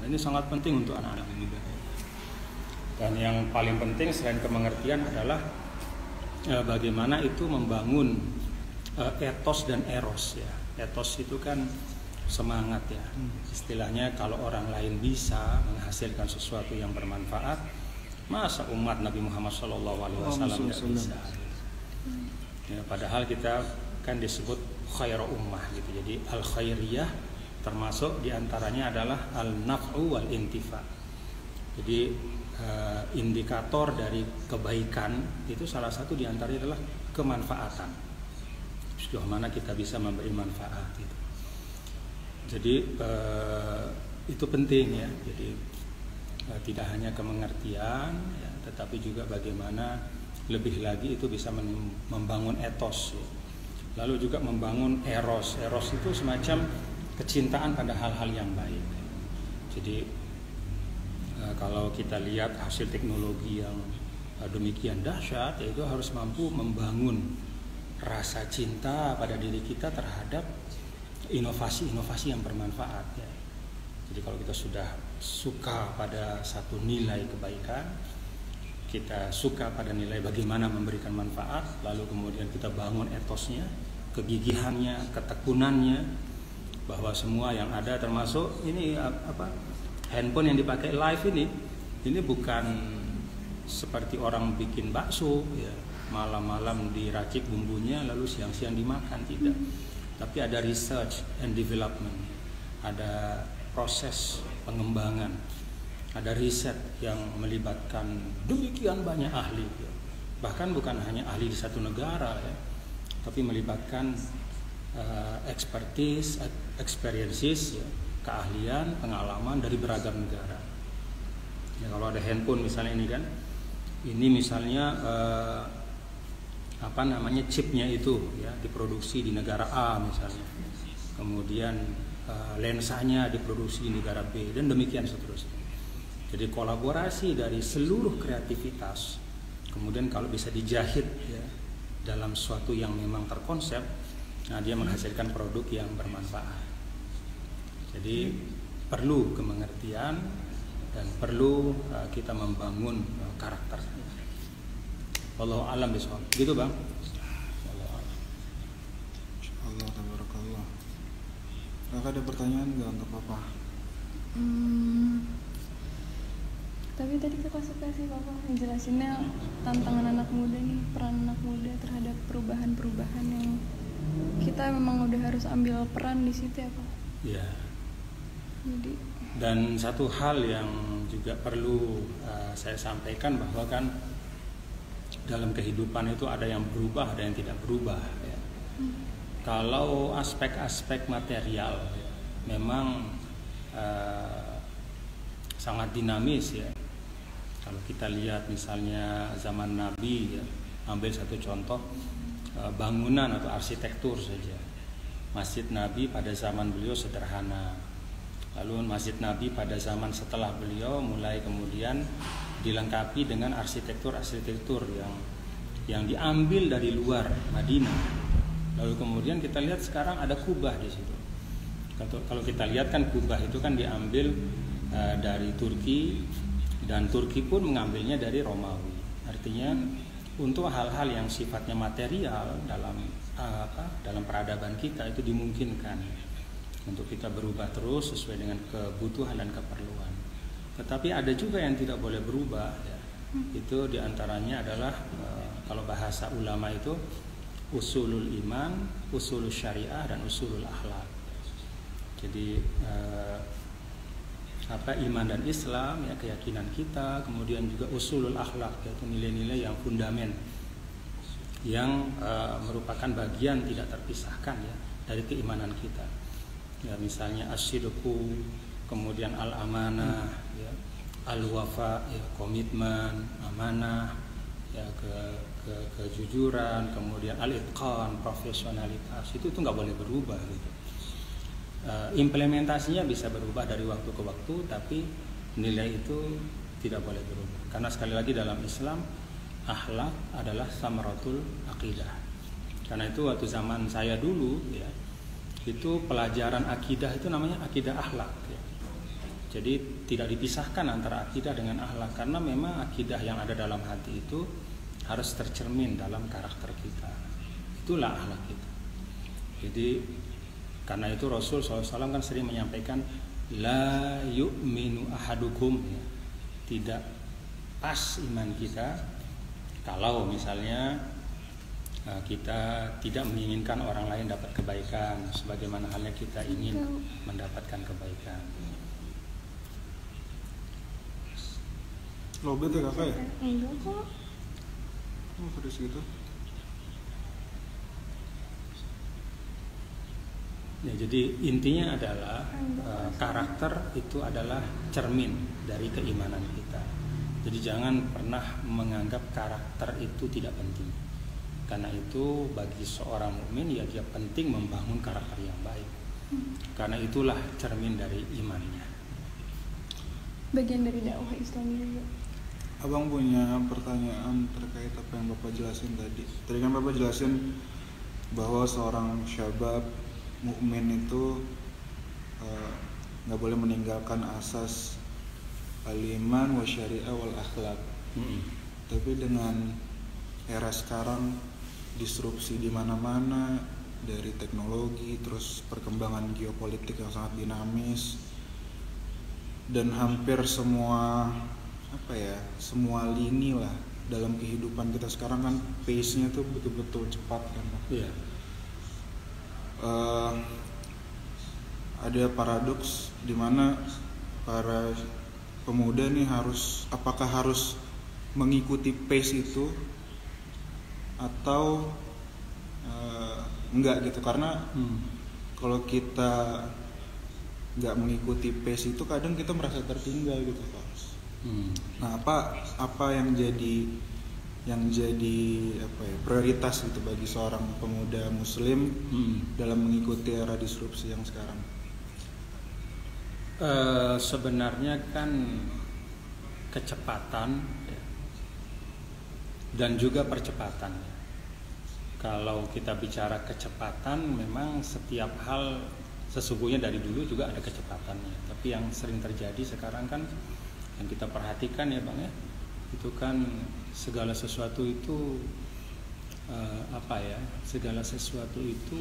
Ini sangat penting untuk anak-anak muda. Dan yang paling penting selain kemengertian adalah bagaimana itu membangun etos dan eros ya. Etos itu kan semangat ya. Istilahnya kalau orang lain bisa menghasilkan sesuatu yang bermanfaat, masa umat Nabi Muhammad SAW tidak bisa? Ya, padahal kita kan disebut khairu ummah gitu. Jadi al khairiyah termasuk diantaranya adalah al naf'u wal intifa. Jadi indikator dari kebaikan itu salah satu diantaranya adalah kemanfaatan. Sejauh mana kita bisa memberi manfaat gitu. Jadi itu penting ya. Jadi tidak hanya kemengertian ya, tetapi juga bagaimana lebih lagi itu bisa membangun etos ya. Lalu juga membangun eros. Eros itu semacam kecintaan pada hal-hal yang baik. Jadi kalau kita lihat hasil teknologi yang demikian dahsyat, yaitu harus mampu membangun rasa cinta pada diri kita terhadap inovasi-inovasi yang bermanfaat ya. Jadi kalau kita sudah suka pada satu nilai kebaikan, kita suka pada nilai bagaimana memberikan manfaat, lalu kemudian kita bangun etosnya, kegigihannya, ketekunannya, bahwa semua yang ada termasuk ini handphone yang dipakai live ini bukan seperti orang bikin bakso ya, malam-malam diracik bumbunya lalu siang-siang dimakan, tidak. Tapi ada research and development, ada proses pengembangan, ada riset yang melibatkan demikian banyak ahli ya. Bahkan bukan hanya ahli di satu negara ya, tapi melibatkan expertise, experiences ya, keahlian, pengalaman dari beragam negara. Ya, kalau ada handphone misalnya ini kan, ini misalnya chipnya itu ya diproduksi di negara A misalnya, kemudian lensanya diproduksi di negara B dan demikian seterusnya. Jadi kolaborasi dari seluruh kreativitas, kemudian kalau bisa dijahit ya dalam suatu yang memang terkonsep, nah dia menghasilkan produk yang bermanfaat. Jadi perlu kemengertian dan perlu kita membangun karakter. Wallahu a'lam bishawab. Gitu Bang. Allah tabarakallah. Kakak ada pertanyaan nggak untuk Papa? Tapi tadi kakak suka sih Papa ngejelasinnya tantangan anak muda nih, peran anak muda terhadap perubahan-perubahan yang kita memang udah harus ambil peran di situ ya Pak. Iya. Jadi. Dan satu hal yang juga perlu saya sampaikan bahwa kan dalam kehidupan itu ada yang berubah, ada yang tidak berubah. Ya. Kalau aspek-aspek material ya, memang sangat dinamis ya. Kalau kita lihat misalnya zaman Nabi ya, ambil satu contoh bangunan atau arsitektur saja. Masjid Nabi pada zaman beliau sederhana. Lalu Masjid Nabi pada zaman setelah beliau mulai kemudian dilengkapi dengan arsitektur-arsitektur yang diambil dari luar Madinah. Lalu kemudian kita lihat sekarang ada kubah di situ. Kalau kita lihat kan kubah itu kan diambil dari Turki, dan Turki pun mengambilnya dari Romawi. Artinya untuk hal-hal yang sifatnya material dalam peradaban kita itu dimungkinkan untuk kita berubah terus sesuai dengan kebutuhan dan keperluan. Tetapi ada juga yang tidak boleh berubah ya. Itu diantaranya adalah kalau bahasa ulama itu usulul iman, usulul syariah, dan usulul akhlak. Jadi iman dan Islam ya, keyakinan kita, kemudian juga usulul akhlak yaitu nilai-nilai yang fundamen yang merupakan bagian tidak terpisahkan ya dari keimanan kita. Ya misalnya asyidku, kemudian al-amanah ya, al-wafa ya, komitmen, amanah ya, kejujuran, kemudian al-itqan, profesionalitas, itu nggak boleh berubah gitu. Implementasinya bisa berubah dari waktu ke waktu, tapi nilai itu tidak boleh berubah. Karena sekali lagi dalam Islam akhlak adalah samaratul akidah. Karena itu waktu zaman saya dulu ya, itu pelajaran akidah itu namanya akidah akhlak ya. Jadi tidak dipisahkan antara akidah dengan akhlak, karena memang akidah yang ada dalam hati itu harus tercermin dalam karakter kita. Itulah akhlak kita. Jadi karena itu Rasul SAW kan sering menyampaikan la yu'minu ahadukum, ya. Tidak pas iman kita kalau misalnya kita tidak menginginkan orang lain dapat kebaikan sebagaimana halnya kita ingin mendapatkan kebaikan. Lobet ya kakak ya? Enggak kok. Oh pedes gitu. Ya, jadi intinya adalah karakter itu adalah cermin dari keimanan kita. Jadi jangan pernah menganggap karakter itu tidak penting. Karena itu bagi seorang mukmin ya dia penting membangun karakter yang baik. Karena itulah cermin dari imannya. Bagian dari dakwah Islam juga. Abang punya pertanyaan terkait apa yang Bapak jelasin tadi. Tadi kan Bapak jelasin bahwa seorang syabab mukmin itu nggak boleh meninggalkan asas al-iman wa syariah wal akhlak. Tapi dengan era sekarang disrupsi di mana-mana dari teknologi, terus perkembangan geopolitik yang sangat dinamis, dan hampir semua semua lini lah dalam kehidupan kita sekarang kan pace-nya tuh betul-betul cepat kan. Iya. Ada paradoks di mana para pemuda nih apakah harus mengikuti pace itu atau enggak gitu, karena kalau kita nggak mengikuti pace itu kadang kita merasa tertinggal gitu Pak. Nah apa yang jadi prioritas gitu bagi seorang pemuda muslim dalam mengikuti era disrupsi yang sekarang? Sebenarnya kan kecepatan ya, dan juga percepatan. Kalau kita bicara kecepatan, memang setiap hal sesungguhnya dari dulu juga ada kecepatannya. Tapi yang sering terjadi sekarang kan yang kita perhatikan ya Bang ya, itu kan segala sesuatu itu segala sesuatu itu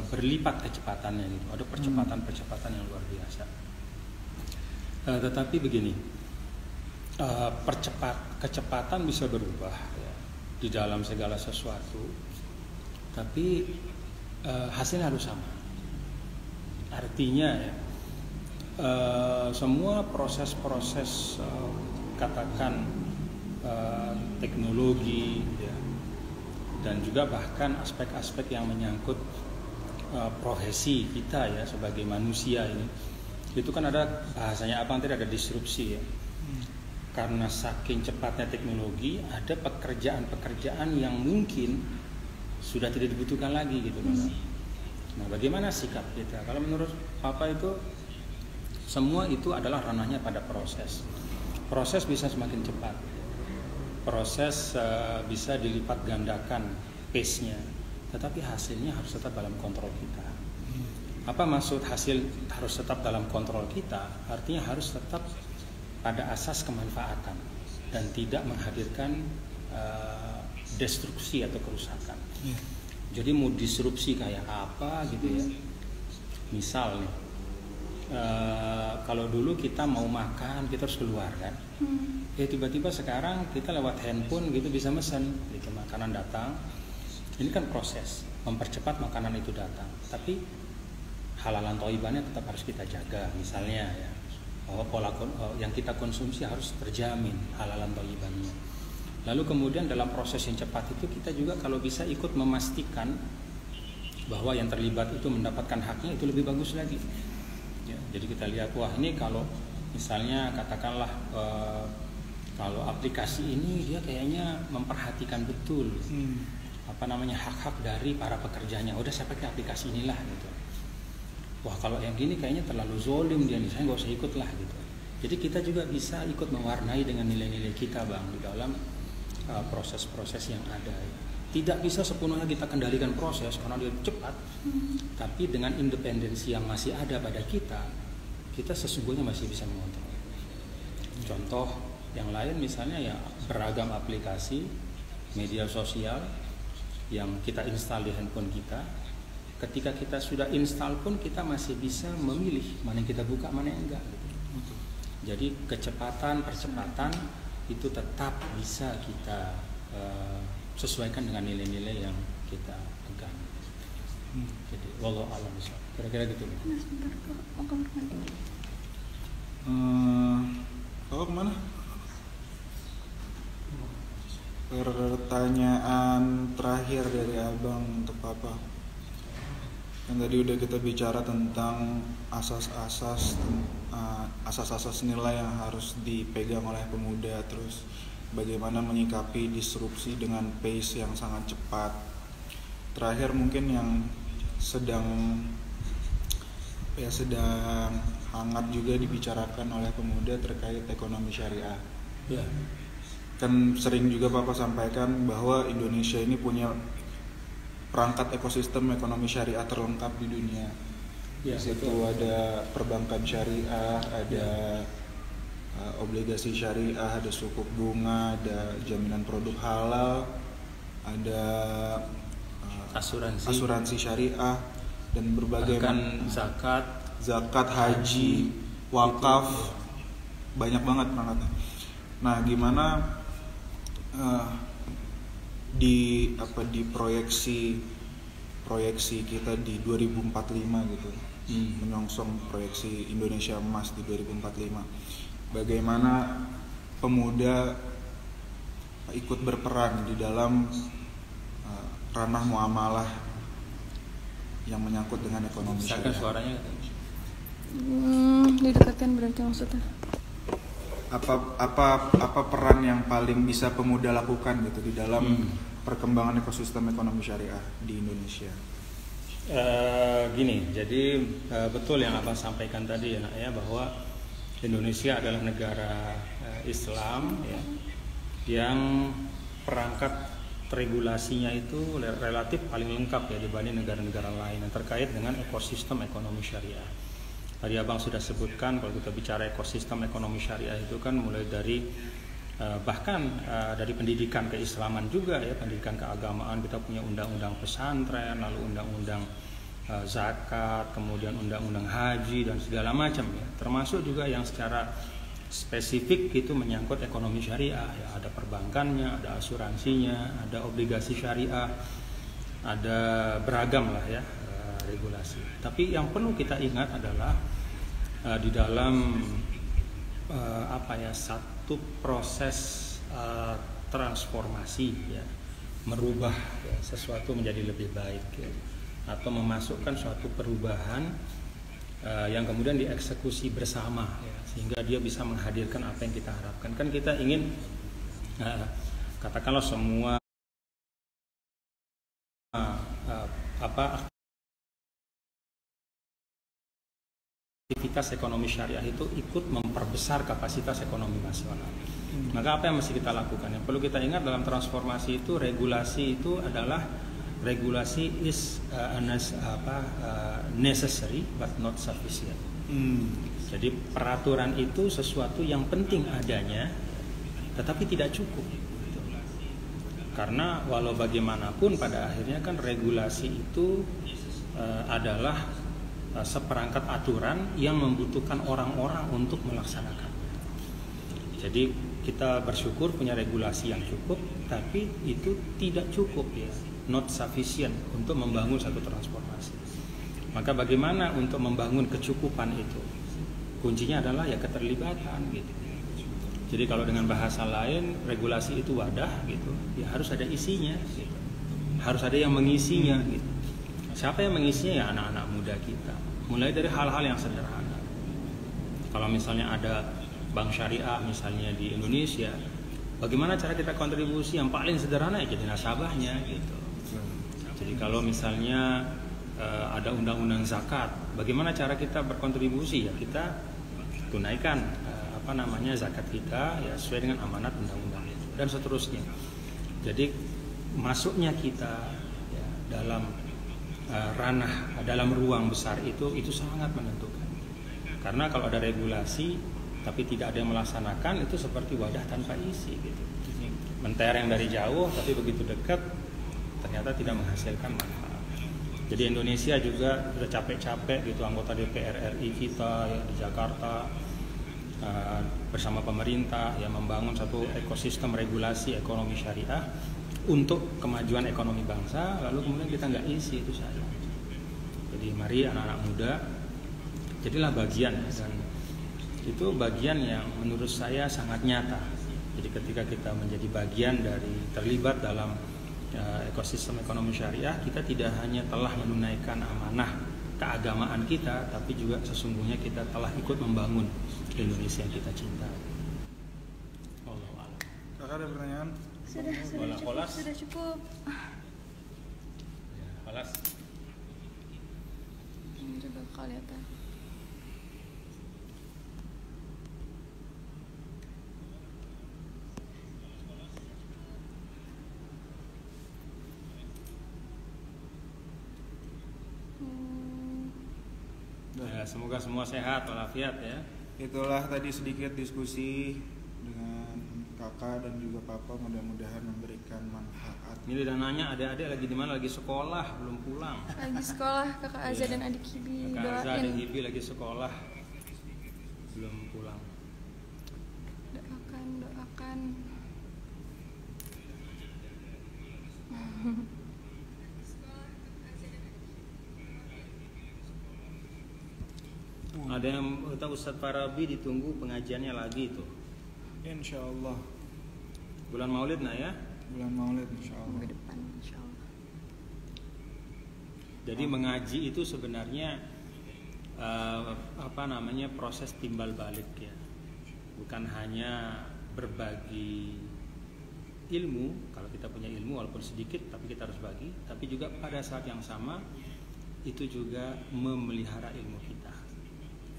berlipat kecepatannya gitu. Ada percepatan yang luar biasa. Tetapi begini, kecepatan bisa berubah ya, di dalam segala sesuatu, tapi hasilnya harus sama. Artinya ya, semua proses-proses katakan teknologi ya, dan juga bahkan aspek-aspek yang menyangkut profesi kita ya sebagai manusia ini, itu kan ada bahasanya apa, nanti ada disrupsi ya. Karena saking cepatnya teknologi, ada pekerjaan-pekerjaan yang mungkin sudah tidak dibutuhkan lagi gitu loh. Nah, bagaimana sikap kita? Kalau menurut Papa itu semua itu adalah ranahnya pada proses. Proses bisa semakin cepat. Proses bisa dilipat gandakan pace-nya, tetapi hasilnya harus tetap dalam kontrol kita. Apa maksud hasil harus tetap dalam kontrol kita? Artinya harus tetap pada asas kemanfaatan dan tidak menghadirkan destruksi atau kerusakan. Jadi mau disrupsi kayak apa gitu ya. Misal nih, kalau dulu kita mau makan kita harus keluar kan. Tiba-tiba sekarang kita lewat handphone gitu bisa mesen gitu, makanan datang. Ini kan proses mempercepat makanan itu datang, tapi halalan thayyibannya tetap harus kita jaga. Misalnya ya, bahwa pola yang kita konsumsi harus terjamin halalan thayyibannya. Lalu kemudian dalam proses yang cepat itu kita juga kalau bisa ikut memastikan bahwa yang terlibat itu mendapatkan haknya, itu lebih bagus lagi ya. Jadi kita lihat, wah ini kalau misalnya katakanlah kalau aplikasi ini dia kayaknya memperhatikan betul hak-hak dari para pekerjanya, udah saya pakai aplikasi inilah gitu. Wah kalau yang gini kayaknya terlalu zolim dia nih, saya nggak usah ikut lah gitu. Jadi kita juga bisa ikut mewarnai dengan nilai-nilai kita Bang di dalam proses-proses yang ada. Tidak bisa sepenuhnya kita kendalikan proses karena dia cepat, tapi dengan independensi yang masih ada pada kita kita sesungguhnya masih bisa mengontrol. Contoh yang lain misalnya ya beragam aplikasi media sosial yang kita install di handphone kita. Ketika kita sudah install pun kita masih bisa memilih mana yang kita buka, mana yang enggak gitu. Jadi percepatan itu tetap bisa kita sesuaikan dengan nilai-nilai yang kita pegang. Jadi wallahu a'lam bishawab. Kira-kira gitu. Kau kemana? Pertanyaan terakhir dari abang untuk papa. Kan tadi udah kita bicara tentang asas-asas nilai yang harus dipegang oleh pemuda, terus bagaimana menyikapi disrupsi dengan pace yang sangat cepat. Terakhir mungkin yang sedang hangat juga dibicarakan oleh pemuda terkait ekonomi syariah. Ya. Kan sering juga Papa sampaikan bahwa Indonesia ini punya perangkat ekosistem ekonomi syariah terlengkap di dunia. Ya, di situ ada perbankan syariah, ada obligasi syariah, ada sukuk bunga, ada jaminan produk halal, ada asuransi syariah, dan berbagai zakat, haji, wakaf, banyak banget perangkatnya. Nah, gimana di proyeksi kita di 2045 gitu, menyongsong proyeksi Indonesia emas di 2045, bagaimana pemuda ikut berperan di dalam ranah muamalah yang menyangkut dengan ekonomi syariah. Suaranya didekatkan berarti maksudnya. Apa peran yang paling bisa pemuda lakukan gitu di dalam perkembangan ekosistem ekonomi syariah di Indonesia? Gini, jadi betul yang Abang sampaikan tadi ya, Nak, ya, bahwa Indonesia adalah negara Islam ya, yang perangkat regulasinya itu relatif paling lengkap ya dibanding negara-negara lain yang terkait dengan ekosistem ekonomi syariah. Tadi Abang sudah sebutkan kalau kita bicara ekosistem ekonomi syariah itu kan mulai dari bahkan dari pendidikan keislaman juga ya, pendidikan keagamaan, kita punya undang-undang pesantren, lalu undang-undang zakat, kemudian undang-undang haji dan segala macam ya. Termasuk juga yang secara spesifik itu menyangkut ekonomi syariah ya, ada perbankannya, ada asuransinya, ada obligasi syariah, ada beragam lah ya regulasi. Tapi yang perlu kita ingat adalah di dalam satu proses transformasi ya, merubah ya, sesuatu menjadi lebih baik ya, atau memasukkan suatu perubahan yang kemudian dieksekusi bersama ya, sehingga dia bisa menghadirkan apa yang kita harapkan. Kan kita ingin katakanlah semua aktivitas ekonomi syariah itu ikut memperbesar kapasitas ekonomi nasional. Maka apa yang mesti kita lakukan? Yang perlu kita ingat dalam transformasi itu, regulasi itu adalah regulasi is necessary but not sufficient. Jadi peraturan itu sesuatu yang penting adanya, tetapi tidak cukup. Karena walau bagaimanapun pada akhirnya kan regulasi itu adalah seperangkat aturan yang membutuhkan orang-orang untuk melaksanakan. Jadi kita bersyukur punya regulasi yang cukup, tapi itu tidak cukup ya, not sufficient untuk membangun satu transformasi. Maka bagaimana untuk membangun kecukupan itu? Kuncinya adalah ya keterlibatan gitu. Jadi kalau dengan bahasa lain, regulasi itu wadah gitu, ya harus ada isinya gitu. Harus ada yang mengisinya gitu. Siapa yang mengisinya? Ya anak-anak muda kita. Mulai dari hal-hal yang sederhana. Kalau misalnya ada bank syariah misalnya di Indonesia, bagaimana cara kita kontribusi? Yang paling sederhana ya jadi nasabahnya gitu. Jadi kalau misalnya ada undang-undang zakat, bagaimana cara kita berkontribusi? Ya kita tunaikan zakat kita ya sesuai dengan amanat undang-undang itu dan seterusnya. Jadi masuknya kita ya, dalam ranah, dalam ruang besar itu sangat menentukan. Karena kalau ada regulasi tapi tidak ada yang melaksanakan, itu seperti wadah tanpa isi gitu. Mentereng dari jauh tapi begitu dekat ternyata tidak menghasilkan manfaat. Jadi Indonesia juga sudah capek-capek gitu, anggota DPR RI kita ya, di Jakarta bersama pemerintah ya membangun satu ekosistem regulasi ekonomi syariah untuk kemajuan ekonomi bangsa, lalu kemudian kita nggak isi itu saja. Jadi mari anak-anak muda jadilah bagian, dan itu bagian yang menurut saya sangat nyata. Jadi ketika kita menjadi bagian dari terlibat dalam ekosistem ekonomi syariah, kita tidak hanya telah menunaikan amanah keagamaan kita, tapi juga sesungguhnya kita telah ikut membangun Indonesia yang kita cintai. Wallahu a'lam. Kakak ada pertanyaan? Sudah cukup. Ya, Alas. Ini juga kelihatan. Ya, semoga semua sehat walafiat ya. Itulah tadi sedikit diskusi dengan kakak dan juga papa, mudah-mudahan memberikan manfaat. Ini udah nanya adik-adik lagi di mana, lagi sekolah belum pulang. Lagi sekolah kakak Aza dan adik Hibi. Kakak Aza, adik Doain. Hibi lagi sekolah belum pulang. Doakan. Ada yang kata Ustadz Farabi ditunggu pengajiannya lagi tuh. Insya Allah Bulan Maulid nah ya. bulan Maulid insya Allah. Minggu depan insyaallah. Jadi mengaji itu sebenarnya proses timbal balik ya. Bukan hanya berbagi ilmu, kalau kita punya ilmu walaupun sedikit tapi kita harus bagi, tapi juga pada saat yang sama itu juga memelihara ilmu kita.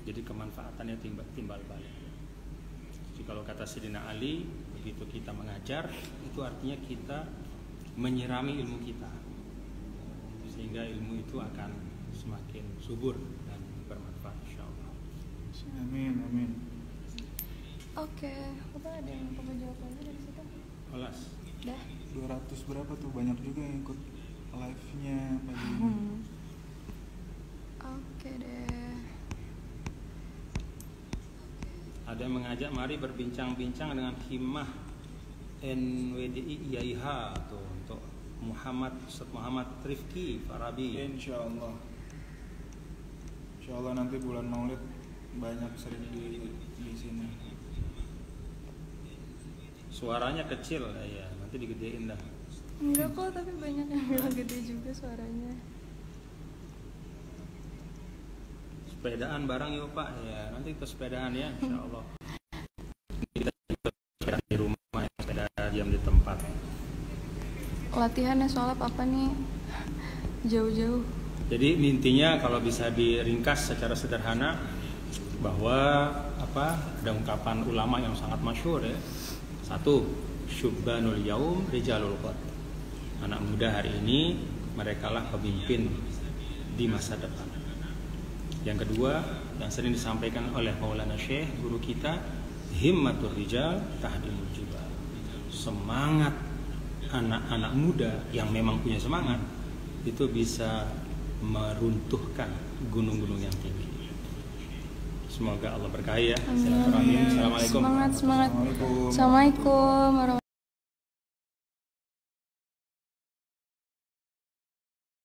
Jadi kemanfaatannya timbal balik. Jadi kalau kata Sayyidina Ali, begitu kita mengajar, itu artinya kita menyirami ilmu kita, sehingga ilmu itu akan semakin subur dan bermanfaat insyaallah. Amin. Oke, apa ada yang mau jawab lagi dari situ? Alas. Dah. 200 berapa tuh, banyak juga yang ikut live-nya pagi ini. Oke deh. Ada yang mengajak mari berbincang-bincang dengan himmah NWDI IAIH tuh untuk Ustadz Muhammad Rifki Farabi. Insya Allah nanti bulan Maulid banyak sering di sini. Suaranya kecil ya, nanti digedein dah. Enggak kok, tapi banyak yang bilang gede juga suaranya. Sepedaan bareng yuk Pak ya, nanti ke sepedaan ya insya Allah. Kita sepeda di rumah, sepeda diam di tempat. Latihannya soal apa nih? Jauh-jauh. Jadi intinya kalau bisa diringkas secara sederhana bahwa ada ungkapan ulama yang sangat masyhur ya. Satu, syubbanul yaum rijalul qad. Anak muda hari ini merekalah pemimpin di masa depan. Yang kedua, yang sering disampaikan oleh Maulana Syekh, guru kita, himmatur rijal tahdimul jibal. Semangat anak-anak muda yang memang punya semangat itu bisa meruntuhkan gunung-gunung yang tinggi. Semoga Allah berkahi ya. Amin. Assalamualaikum. Semangat. Assalamualaikum warahmatullahi